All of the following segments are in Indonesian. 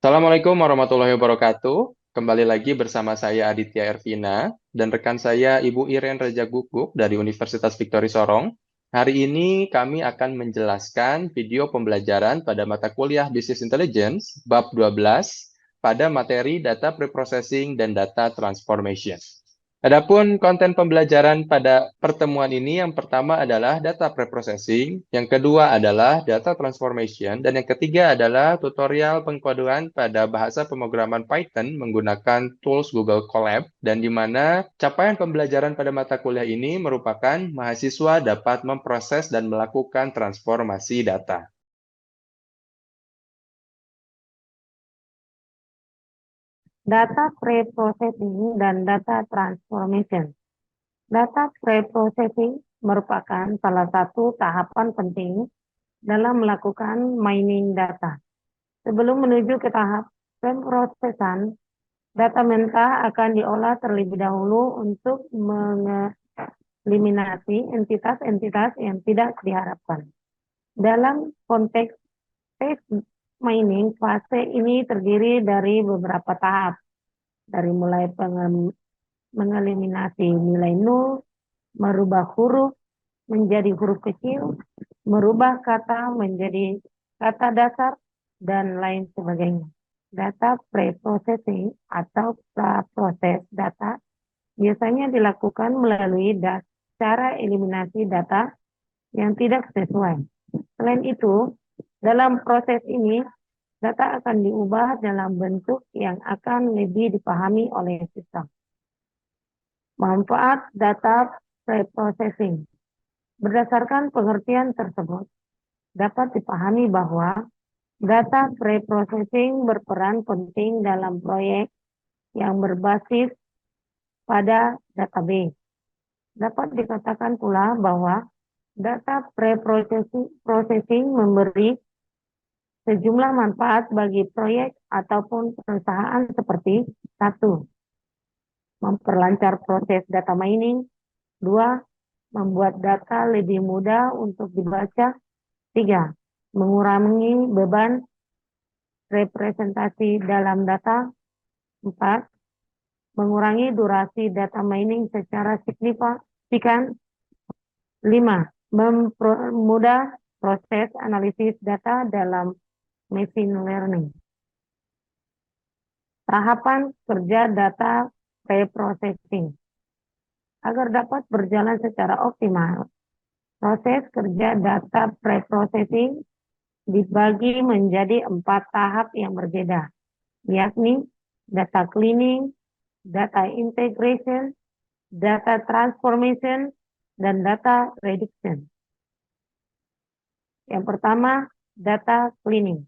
Assalamualaikum warahmatullahi wabarakatuh. Kembali lagi bersama saya Aditya Ervina dan rekan saya Ibu Iren Reja Guguk dari Universitas Victory Sorong. Hari ini kami akan menjelaskan video pembelajaran pada mata kuliah Business Intelligence bab 12 pada materi Data Preprocessing dan Data Transformation. Adapun konten pembelajaran pada pertemuan ini yang pertama adalah data preprocessing, yang kedua adalah data transformation, dan yang ketiga adalah tutorial pengkodean pada bahasa pemrograman Python menggunakan tools Google Colab, dan di mana capaian pembelajaran pada mata kuliah ini merupakan mahasiswa dapat memproses dan melakukan transformasi data. Data pre-processing dan data transformation. Data pre-processing merupakan salah satu tahapan penting dalam melakukan mining data. Sebelum menuju ke tahap pemrosesan, data mentah akan diolah terlebih dahulu untuk mengeliminasi entitas-entitas yang tidak diharapkan. Dalam konteks phase mining, fase ini terdiri dari beberapa tahap, dari mulai mengeliminasi nilai nol, merubah huruf menjadi huruf kecil, merubah kata menjadi kata dasar, dan lain sebagainya. Data pre-processing atau pra-proses data biasanya dilakukan melalui cara eliminasi data yang tidak sesuai. Selain itu, dalam proses ini, data akan diubah dalam bentuk yang akan lebih dipahami oleh sistem. Manfaat data preprocessing. Berdasarkan pengertian tersebut, dapat dipahami bahwa data preprocessing berperan penting dalam proyek yang berbasis pada database. Dapat dikatakan pula bahwa data preprocessing memberi sejumlah manfaat bagi proyek ataupun perusahaan seperti: 1. Memperlancar proses data mining. 2. Membuat data lebih mudah untuk dibaca. 3. Mengurangi beban representasi dalam data. 4. Mengurangi durasi data mining secara signifikan. 5. Mempermudah proses analisis data dalam machine learning. Tahapan kerja data preprocessing. Agar dapat berjalan secara optimal, proses kerja data preprocessing dibagi menjadi 4 tahap yang berbeda, yakni data cleaning, data integration, data transformation, dan data reduction. Yang pertama, data cleaning.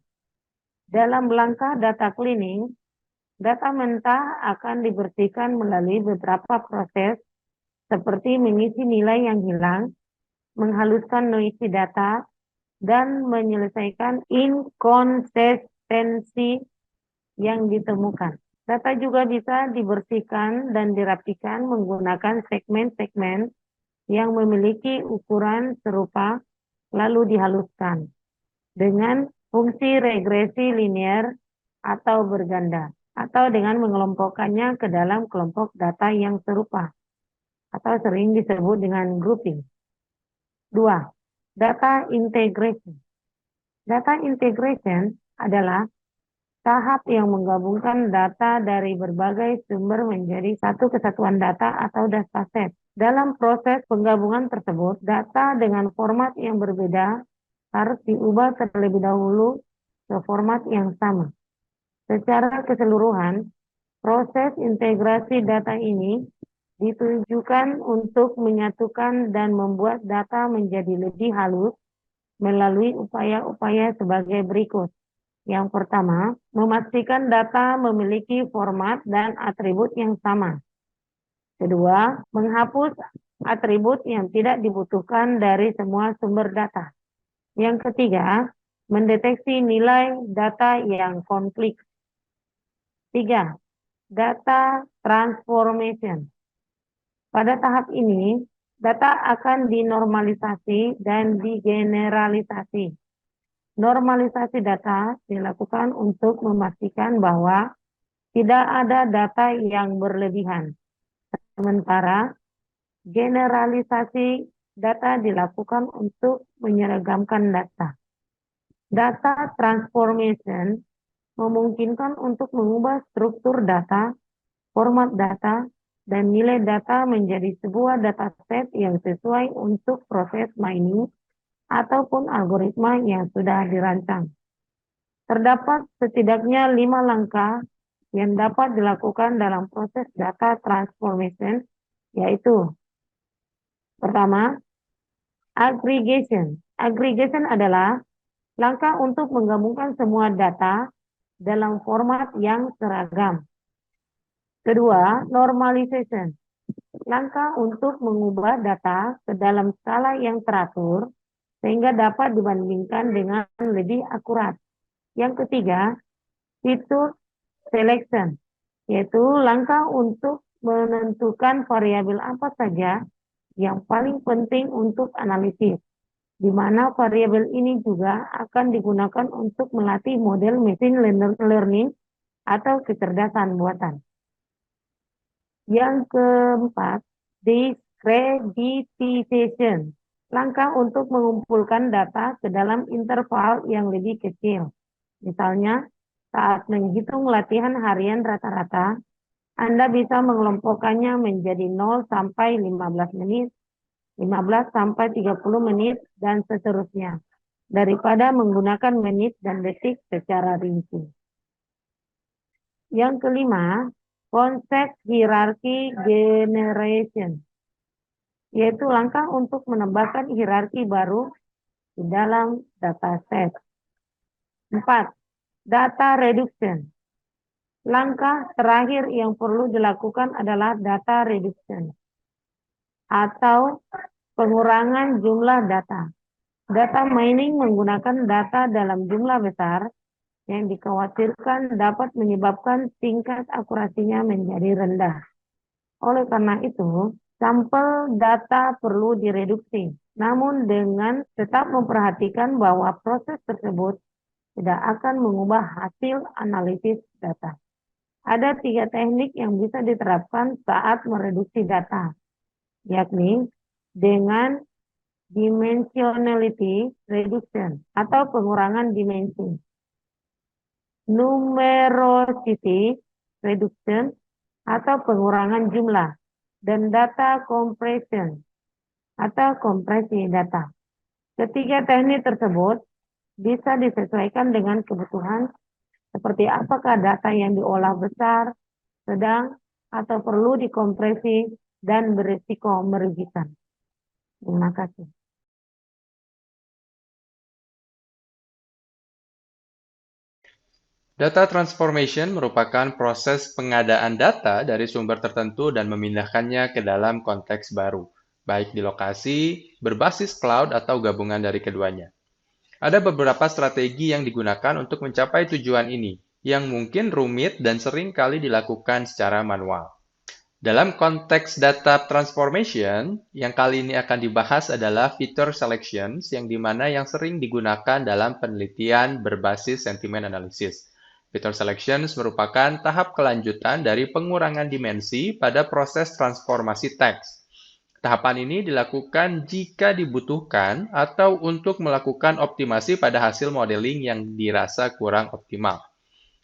Dalam langkah data cleaning, data mentah akan dibersihkan melalui beberapa proses seperti mengisi nilai yang hilang, menghaluskan noisi data, dan menyelesaikan inkonsistensi yang ditemukan. Data juga bisa dibersihkan dan dirapikan menggunakan segmen-segmen yang memiliki ukuran serupa, lalu dihaluskan dengan fungsi regresi linear atau berganda, atau dengan mengelompokkannya ke dalam kelompok data yang serupa, atau sering disebut dengan grouping. 2. Data integration. Data integration adalah tahap yang menggabungkan data dari berbagai sumber menjadi satu kesatuan data atau dataset. Dalam proses penggabungan tersebut, data dengan format yang berbeda harus diubah terlebih dahulu ke format yang sama. Secara keseluruhan, proses integrasi data ini ditujukan untuk menyatukan dan membuat data menjadi lebih halus melalui upaya-upaya sebagai berikut. Yang pertama, memastikan data memiliki format dan atribut yang sama. Kedua, menghapus atribut yang tidak dibutuhkan dari semua sumber data. Yang ketiga, mendeteksi nilai data yang konflik. 3. Data transformation. Pada tahap ini, data akan dinormalisasi dan digeneralisasi. Normalisasi data dilakukan untuk memastikan bahwa tidak ada data yang berlebihan. Sementara generalisasi data dilakukan untuk menyeragamkan data. Data transformation memungkinkan untuk mengubah struktur data, format data, dan nilai data menjadi sebuah dataset yang sesuai untuk proses mining ataupun algoritma yang sudah dirancang. Terdapat setidaknya 5 langkah yang dapat dilakukan dalam proses data transformation, yaitu pertama, aggregation. Aggregation adalah langkah untuk menggabungkan semua data dalam format yang seragam. Kedua, normalization. Langkah untuk mengubah data ke dalam skala yang teratur sehingga dapat dibandingkan dengan lebih akurat. Yang ketiga, feature selection, yaitu langkah untuk menentukan variabel apa saja yang paling penting untuk analisis, di mana variabel ini juga akan digunakan untuk melatih model machine learning atau kecerdasan buatan. Yang keempat, discretization, langkah untuk mengumpulkan data ke dalam interval yang lebih kecil. Misalnya, saat menghitung latihan harian rata-rata, Anda bisa mengelompokkannya menjadi 0 sampai 15 menit, 15 sampai 30 menit, dan seterusnya, daripada menggunakan menit dan detik secara rinci. Yang kelima, konsep hierarchy generation, yaitu langkah untuk menambahkan hierarki baru di dalam dataset. 4. Data reduction. Langkah terakhir yang perlu dilakukan adalah data reduction atau pengurangan jumlah data. Data mining menggunakan data dalam jumlah besar yang dikhawatirkan dapat menyebabkan tingkat akurasinya menjadi rendah. Oleh karena itu, sampel data perlu direduksi, namun dengan tetap memperhatikan bahwa proses tersebut tidak akan mengubah hasil analisis data. Ada 3 teknik yang bisa diterapkan saat mereduksi data, yakni dengan dimensionality reduction atau pengurangan dimensi, numerosity reduction atau pengurangan jumlah, dan data compression atau kompresi data. Ketiga teknik tersebut bisa disesuaikan dengan kebutuhan, seperti apakah data yang diolah besar, sedang, atau perlu dikompresi dan berisiko merugikan. Terima kasih. Data transformation merupakan proses pengadaan data dari sumber tertentu dan memindahkannya ke dalam konteks baru, baik di lokasi, berbasis cloud, atau gabungan dari keduanya. Ada beberapa strategi yang digunakan untuk mencapai tujuan ini, yang mungkin rumit dan sering kali dilakukan secara manual. Dalam konteks data transformation, yang kali ini akan dibahas adalah feature selections, yang dimana yang sering digunakan dalam penelitian berbasis sentimen analisis. Feature selections merupakan tahap kelanjutan dari pengurangan dimensi pada proses transformasi teks. Tahapan ini dilakukan jika dibutuhkan atau untuk melakukan optimasi pada hasil modeling yang dirasa kurang optimal.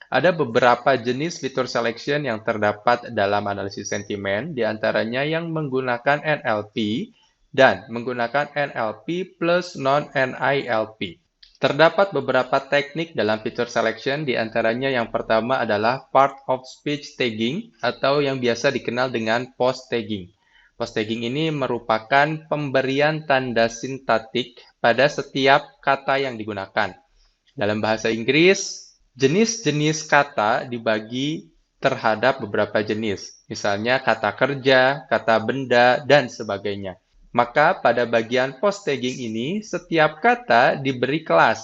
Ada beberapa jenis fitur selection yang terdapat dalam analisis sentimen, di antaranya yang menggunakan NLP dan menggunakan NLP plus non-NILP. Terdapat beberapa teknik dalam fitur selection, di antaranya yang pertama adalah part of speech tagging atau yang biasa dikenal dengan post tagging. Post tagging ini merupakan pemberian tanda sintaktik pada setiap kata yang digunakan. Dalam bahasa Inggris, jenis-jenis kata dibagi terhadap beberapa jenis, misalnya kata kerja, kata benda, dan sebagainya. Maka pada bagian post tagging ini, setiap kata diberi kelas.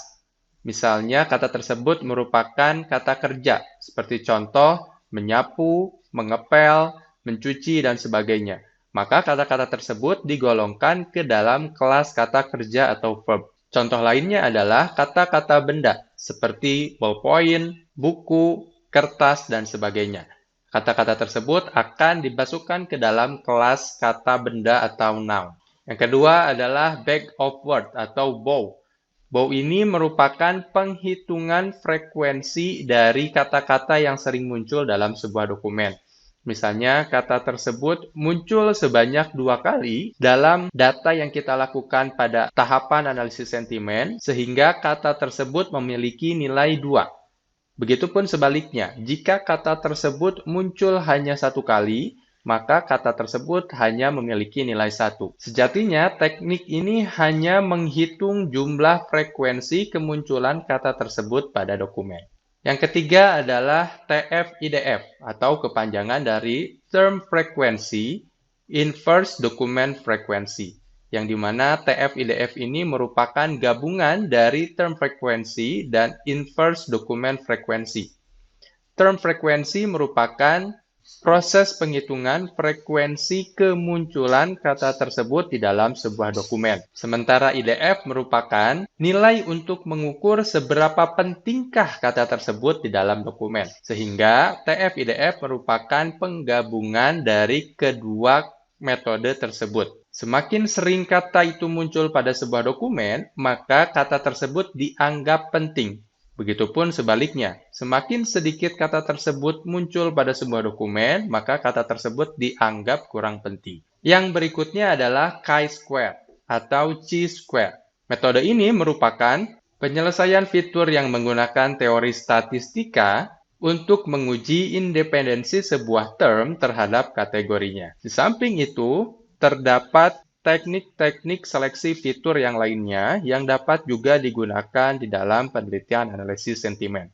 Misalnya kata tersebut merupakan kata kerja, seperti contoh menyapu, mengepel, mencuci, dan sebagainya. Maka kata-kata tersebut digolongkan ke dalam kelas kata kerja atau verb. Contoh lainnya adalah kata-kata benda, seperti ballpoint, buku, kertas, dan sebagainya. Kata-kata tersebut akan dimasukkan ke dalam kelas kata benda atau noun. Yang kedua adalah bag of word atau bow. Bow ini merupakan penghitungan frekuensi dari kata-kata yang sering muncul dalam sebuah dokumen. Misalnya, kata tersebut muncul sebanyak 2 kali dalam data yang kita lakukan pada tahapan analisis sentimen, sehingga kata tersebut memiliki nilai 2. Begitupun sebaliknya, jika kata tersebut muncul hanya 1 kali, maka kata tersebut hanya memiliki nilai 1. Sejatinya, teknik ini hanya menghitung jumlah frekuensi kemunculan kata tersebut pada dokumen. Yang ketiga adalah TF-IDF atau kepanjangan dari Term Frequency Inverse Document Frequency, yang dimana TF-IDF ini merupakan gabungan dari Term Frequency dan Inverse Document Frequency. Term Frequency merupakan proses penghitungan frekuensi kemunculan kata tersebut di dalam sebuah dokumen. Sementara IDF merupakan nilai untuk mengukur seberapa pentingkah kata tersebut di dalam dokumen. Sehingga TF-IDF merupakan penggabungan dari kedua metode tersebut. Semakin sering kata itu muncul pada sebuah dokumen, maka kata tersebut dianggap penting. Begitupun sebaliknya, semakin sedikit kata tersebut muncul pada sebuah dokumen, maka kata tersebut dianggap kurang penting. Yang berikutnya adalah chi-square atau chi-square. Metode ini merupakan penyelesaian fitur yang menggunakan teori statistika untuk menguji independensi sebuah term terhadap kategorinya. Di samping itu, terdapat teknik-teknik seleksi fitur yang lainnya yang dapat juga digunakan di dalam penelitian analisis sentimen.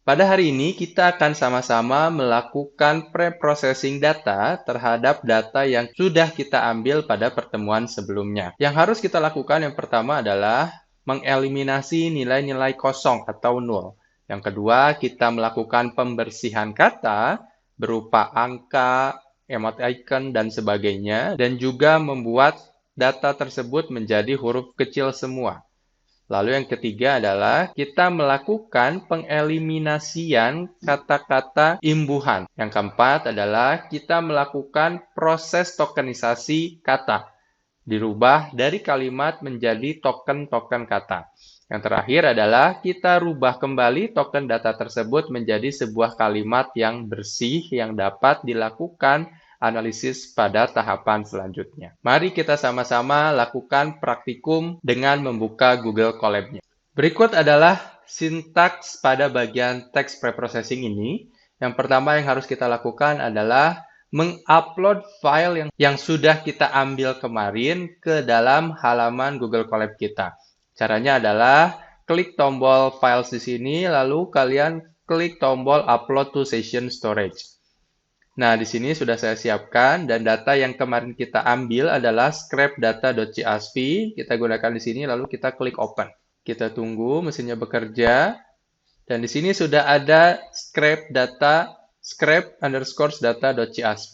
Pada hari ini, kita akan sama-sama melakukan pre-processing data terhadap data yang sudah kita ambil pada pertemuan sebelumnya. Yang harus kita lakukan yang pertama adalah mengeliminasi nilai-nilai kosong atau nol. Yang kedua, kita melakukan pembersihan kata berupa angka, emot icon, dan sebagainya, dan juga membuat data tersebut menjadi huruf kecil semua. Lalu yang ketiga adalah kita melakukan pengeliminasian kata-kata imbuhan. Yang keempat adalah kita melakukan proses tokenisasi kata, dirubah dari kalimat menjadi token-token kata. Yang terakhir adalah kita rubah kembali token data tersebut menjadi sebuah kalimat yang bersih yang dapat dilakukan analisis pada tahapan selanjutnya. Mari kita sama-sama lakukan praktikum dengan membuka Google Colab-nya. Berikut adalah sintaks pada bagian text preprocessing ini. Yang pertama yang harus kita lakukan adalah mengupload file yang sudah kita ambil kemarin ke dalam halaman Google Colab kita. Caranya adalah klik tombol files di sini, lalu kalian klik tombol upload to session storage. Nah, di sini sudah saya siapkan dan data yang kemarin kita ambil adalah scrapdata.csv. Kita gunakan di sini, lalu kita klik open. Kita tunggu mesinnya bekerja. Dan di sini sudah ada scrap_data.csv.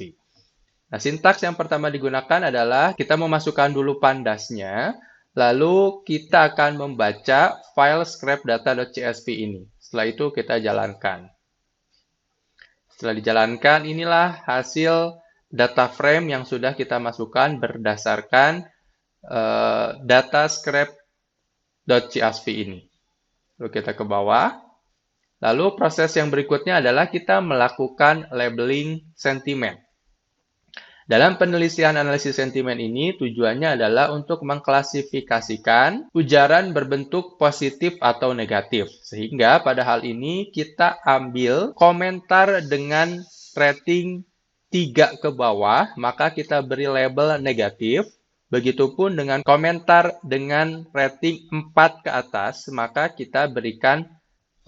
Nah, sintaks yang pertama digunakan adalah kita memasukkan dulu pandasnya, lalu kita akan membaca file scrapdata.csv ini. Setelah itu kita jalankan. Setelah dijalankan, inilah hasil data frame yang sudah kita masukkan berdasarkan data scrap.csv ini. Lalu kita ke bawah. Lalu proses yang berikutnya adalah kita melakukan labeling sentimen. Dalam penelitian analisis sentimen ini, tujuannya adalah untuk mengklasifikasikan ujaran berbentuk positif atau negatif. Sehingga pada hal ini kita ambil komentar dengan rating 3 ke bawah, maka kita beri label negatif. Begitupun dengan komentar dengan rating 4 ke atas, maka kita berikan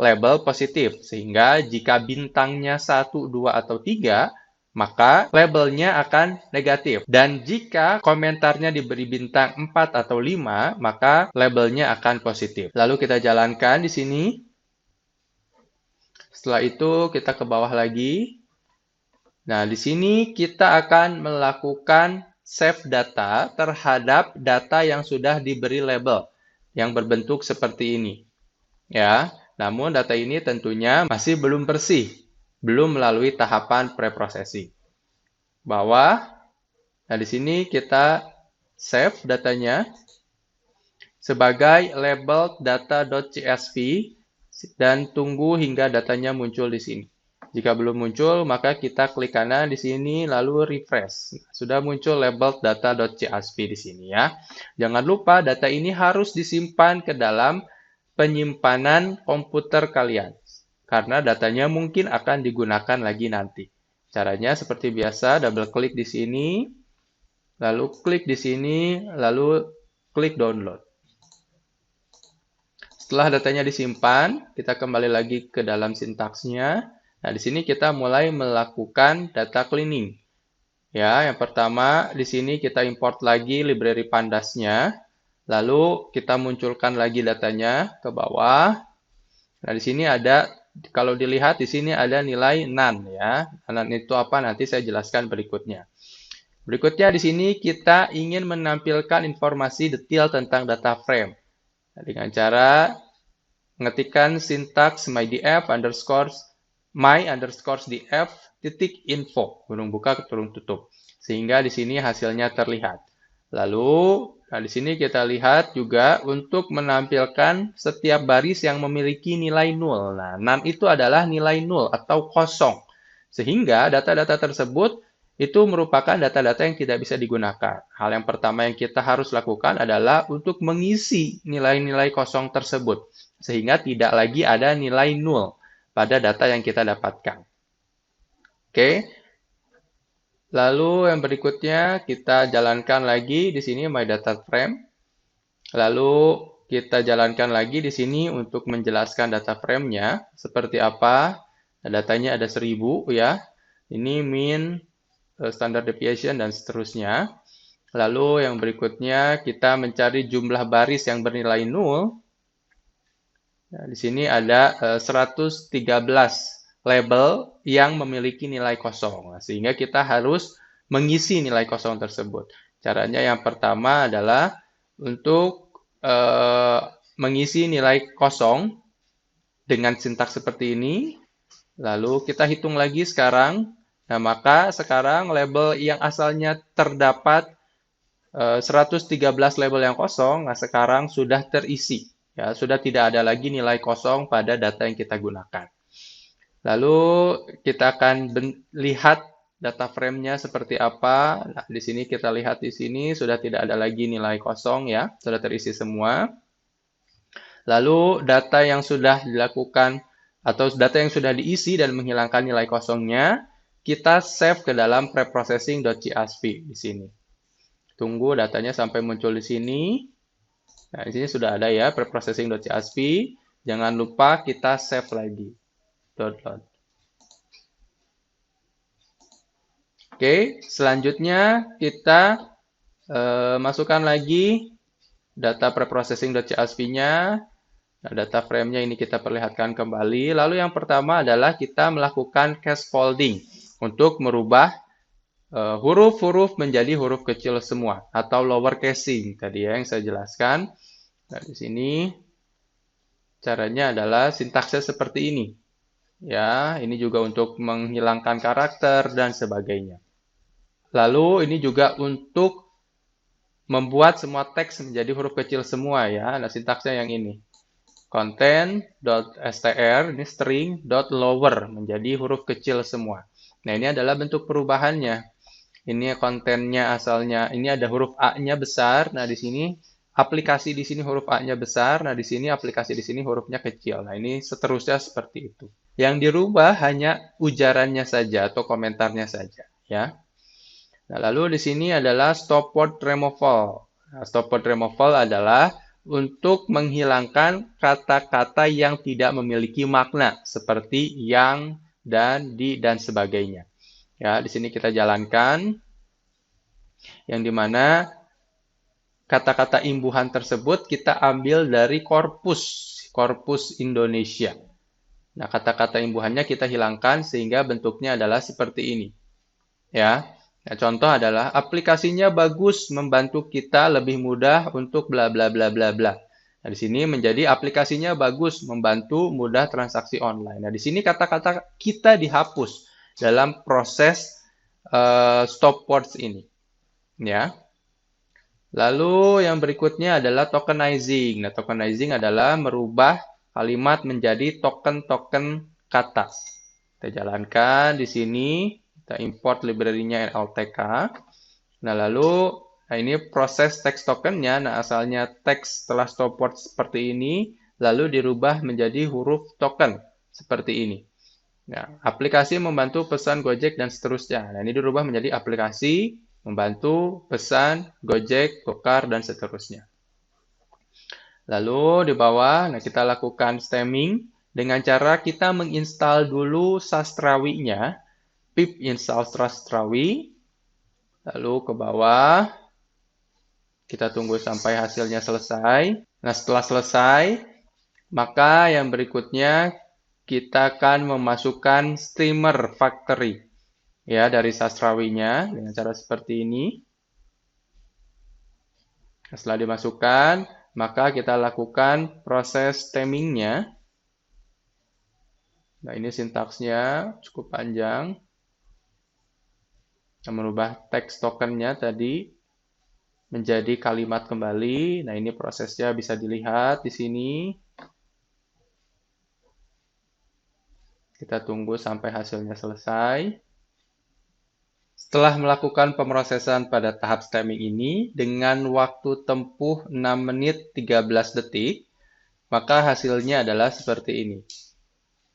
label positif. Sehingga jika bintangnya 1, 2, atau 3, maka labelnya akan negatif. Dan jika komentarnya diberi bintang 4 atau 5, maka labelnya akan positif. Lalu kita jalankan di sini. Setelah itu kita ke bawah lagi. Nah, di sini kita akan melakukan save data terhadap data yang sudah diberi label yang berbentuk seperti ini. Ya, namun data ini tentunya masih belum bersih, belum melalui tahapan preprocessing. Bawah, nah di sini kita save datanya sebagai label data.csv dan tunggu hingga datanya muncul di sini. Jika belum muncul, maka kita klik kanan di sini lalu refresh. Sudah muncul label data.csv di sini ya. Jangan lupa data ini harus disimpan ke dalam penyimpanan komputer kalian. Karena datanya mungkin akan digunakan lagi nanti. Caranya seperti biasa, double klik di sini, lalu klik di sini, lalu klik download. Setelah datanya disimpan, kita kembali lagi ke dalam sintaksnya. Nah, di sini kita mulai melakukan data cleaning. Ya, yang pertama di sini kita import lagi library pandasnya. Lalu kita munculkan lagi datanya ke bawah. Nah, di sini ada, kalau dilihat di sini ada nilai none ya. None itu apa? Nanti saya jelaskan berikutnya. Berikutnya di sini kita ingin menampilkan informasi detail tentang data frame. Nah, dengan cara mengetikkan sintaks mydf underscore my underscore df titik info, kurung buka, kurung tutup. Sehingga di sini hasilnya terlihat. Lalu, nah di sini kita lihat juga untuk menampilkan setiap baris yang memiliki nilai 0. Nah, none itu adalah nilai 0 atau kosong. Sehingga data-data tersebut itu merupakan data-data yang tidak bisa digunakan. Hal yang pertama yang kita harus lakukan adalah untuk mengisi nilai-nilai kosong tersebut. Sehingga tidak lagi ada nilai 0 pada data yang kita dapatkan. Oke. Lalu yang berikutnya kita jalankan lagi di sini my data frame. Lalu kita jalankan lagi di sini untuk menjelaskan data frame-nya seperti apa. Datanya ada 1000 ya. Ini mean, standard deviation dan seterusnya. Lalu yang berikutnya kita mencari jumlah baris yang bernilai 0. Nah, di sini ada 113 label yang memiliki nilai kosong. Nah, sehingga kita harus mengisi nilai kosong tersebut. Caranya yang pertama adalah untuk mengisi nilai kosong dengan sintaks seperti ini. Lalu kita hitung lagi sekarang. Nah, maka sekarang label yang asalnya terdapat 113 label yang kosong, nah sekarang sudah terisi. Ya, sudah tidak ada lagi nilai kosong pada data yang kita gunakan. Lalu kita akan lihat data frame-nya seperti apa. Nah, di sini kita lihat di sini sudah tidak ada lagi nilai kosong ya, sudah terisi semua. Lalu data yang sudah dilakukan atau data yang sudah diisi dan menghilangkan nilai kosongnya, kita save ke dalam preprocessing.csv di sini. Tunggu datanya sampai muncul di sini. Nah, di sini sudah ada ya preprocessing.csv. Jangan lupa kita save lagi. Download. Oke, selanjutnya kita masukkan lagi data preprocessing.csv-nya. Nah, data frame-nya ini kita perlihatkan kembali. Lalu yang pertama adalah kita melakukan case folding untuk merubah huruf-huruf menjadi huruf kecil semua atau lower casing tadi ya yang saya jelaskan. Nah, di sini caranya adalah sintaksnya seperti ini. Ya, ini juga untuk menghilangkan karakter dan sebagainya. Lalu ini juga untuk membuat semua teks menjadi huruf kecil semua ya. Nah, sintaksnya yang ini. Content.str ini string.lower menjadi huruf kecil semua. Nah, ini adalah bentuk perubahannya. Ini kontennya asalnya, ini ada huruf A-nya besar. Nah, di sini aplikasi di sini huruf A-nya besar. Nah, di sini aplikasi di sini hurufnya kecil. Nah, ini seterusnya seperti itu. Yang dirubah hanya ujarannya saja atau komentarnya saja, ya. Nah, lalu di sini adalah stop word removal. Nah, stop word removal adalah untuk menghilangkan kata-kata yang tidak memiliki makna seperti yang, dan, di, dan sebagainya. Ya, di sini kita jalankan yang dimana kata-kata imbuhan tersebut kita ambil dari korpus Indonesia. Nah, kata-kata imbuhannya kita hilangkan sehingga bentuknya adalah seperti ini. Ya. Nah, contoh adalah aplikasinya bagus membantu kita lebih mudah untuk bla bla bla bla bla. Nah, di sini menjadi aplikasinya bagus membantu mudah transaksi online. Nah, di sini kata-kata kita dihapus dalam proses stop words ini, ya. Lalu yang berikutnya adalah tokenizing. Nah, tokenizing adalah merubah kalimat menjadi token-token kata. Kita jalankan di sini, kita import library-nya LTK. Nah, lalu ini proses text tokennya. Nah, asalnya teks setelah stop word seperti ini, lalu dirubah menjadi huruf token seperti ini. Nah, aplikasi membantu pesan Gojek dan seterusnya. Nah, ini dirubah menjadi aplikasi membantu pesan Gojek, Gokar, dan seterusnya. Lalu di bawah, nah kita lakukan stemming dengan cara kita menginstal dulu sastrawinya, pip install sastrawi. Lalu ke bawah, kita tunggu sampai hasilnya selesai. Nah, setelah selesai, maka yang berikutnya kita akan memasukkan streamer factory ya dari sastrawinya dengan cara seperti ini. Nah, setelah dimasukkan, maka kita lakukan proses stemmingnya. Nah, ini sintaksnya cukup panjang. Kita merubah teks tokennya tadi menjadi kalimat kembali. Nah, ini prosesnya bisa dilihat di sini. Kita tunggu sampai hasilnya selesai. Setelah melakukan pemrosesan pada tahap stemming ini dengan waktu tempuh 6 menit 13 detik, maka hasilnya adalah seperti ini.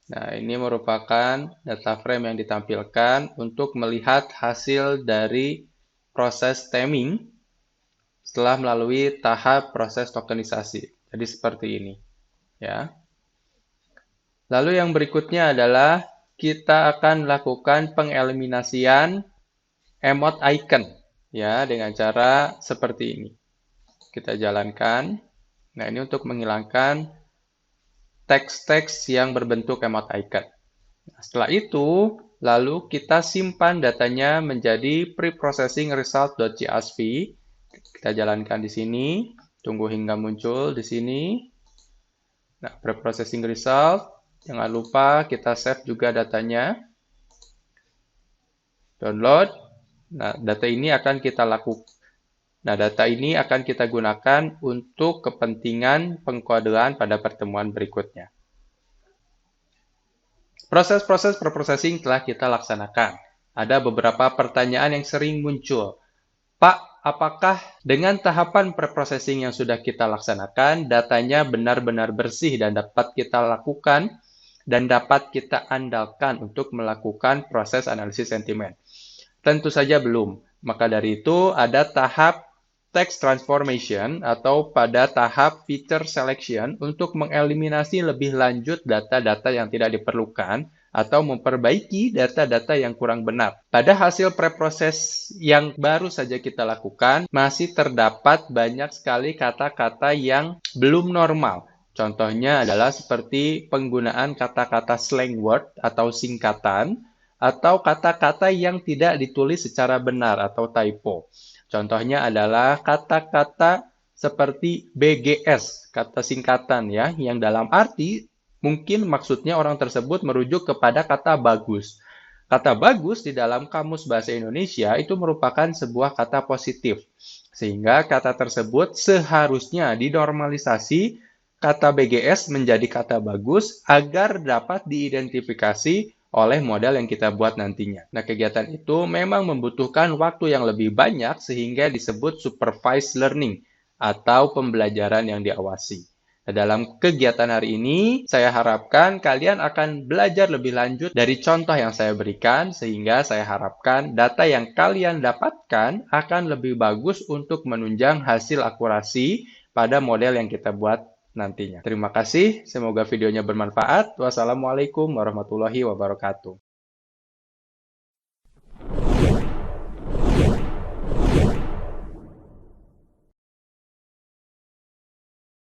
Nah, ini merupakan data frame yang ditampilkan untuk melihat hasil dari proses stemming setelah melalui tahap proses tokenisasi. Jadi seperti ini, ya. Lalu yang berikutnya adalah kita akan lakukan pengeliminasian emot icon, ya, dengan cara seperti ini. Kita jalankan. Nah, ini untuk menghilangkan teks-teks yang berbentuk emot icon. Nah, setelah itu, lalu kita simpan datanya menjadi preprocessing result.csv. Kita jalankan di sini, tunggu hingga muncul di sini. Nah, preprocessing result, jangan lupa kita save juga datanya. Download. Nah, data ini akan kita gunakan untuk kepentingan pengkodean pada pertemuan berikutnya. Proses-proses preprocessing telah kita laksanakan. Ada beberapa pertanyaan yang sering muncul. Pak, apakah dengan tahapan preprocessing yang sudah kita laksanakan, datanya benar-benar bersih dan dapat kita lakukan dan dapat kita andalkan untuk melakukan proses analisis sentimen? Tentu saja belum. Maka dari itu ada tahap text transformation atau pada tahap feature selection untuk mengeliminasi lebih lanjut data-data yang tidak diperlukan atau memperbaiki data-data yang kurang benar. Pada hasil preproses yang baru saja kita lakukan, masih terdapat banyak sekali kata-kata yang belum normal. Contohnya adalah seperti penggunaan kata-kata slang word atau singkatan, atau kata-kata yang tidak ditulis secara benar atau typo. Contohnya adalah kata-kata seperti BGS, kata singkatan ya, yang dalam arti mungkin maksudnya orang tersebut merujuk kepada kata bagus. Kata bagus di dalam Kamus Bahasa Indonesia itu merupakan sebuah kata positif. Sehingga kata tersebut seharusnya dinormalisasi kata BGS menjadi kata bagus agar dapat diidentifikasi oleh model yang kita buat nantinya. Nah, kegiatan itu memang membutuhkan waktu yang lebih banyak sehingga disebut supervised learning atau pembelajaran yang diawasi. Nah, dalam kegiatan hari ini, saya harapkan kalian akan belajar lebih lanjut dari contoh yang saya berikan, sehingga saya harapkan data yang kalian dapatkan akan lebih bagus untuk menunjang hasil akurasi pada model yang kita buat nantinya. Terima kasih, semoga videonya bermanfaat. Wassalamualaikum warahmatullahi wabarakatuh.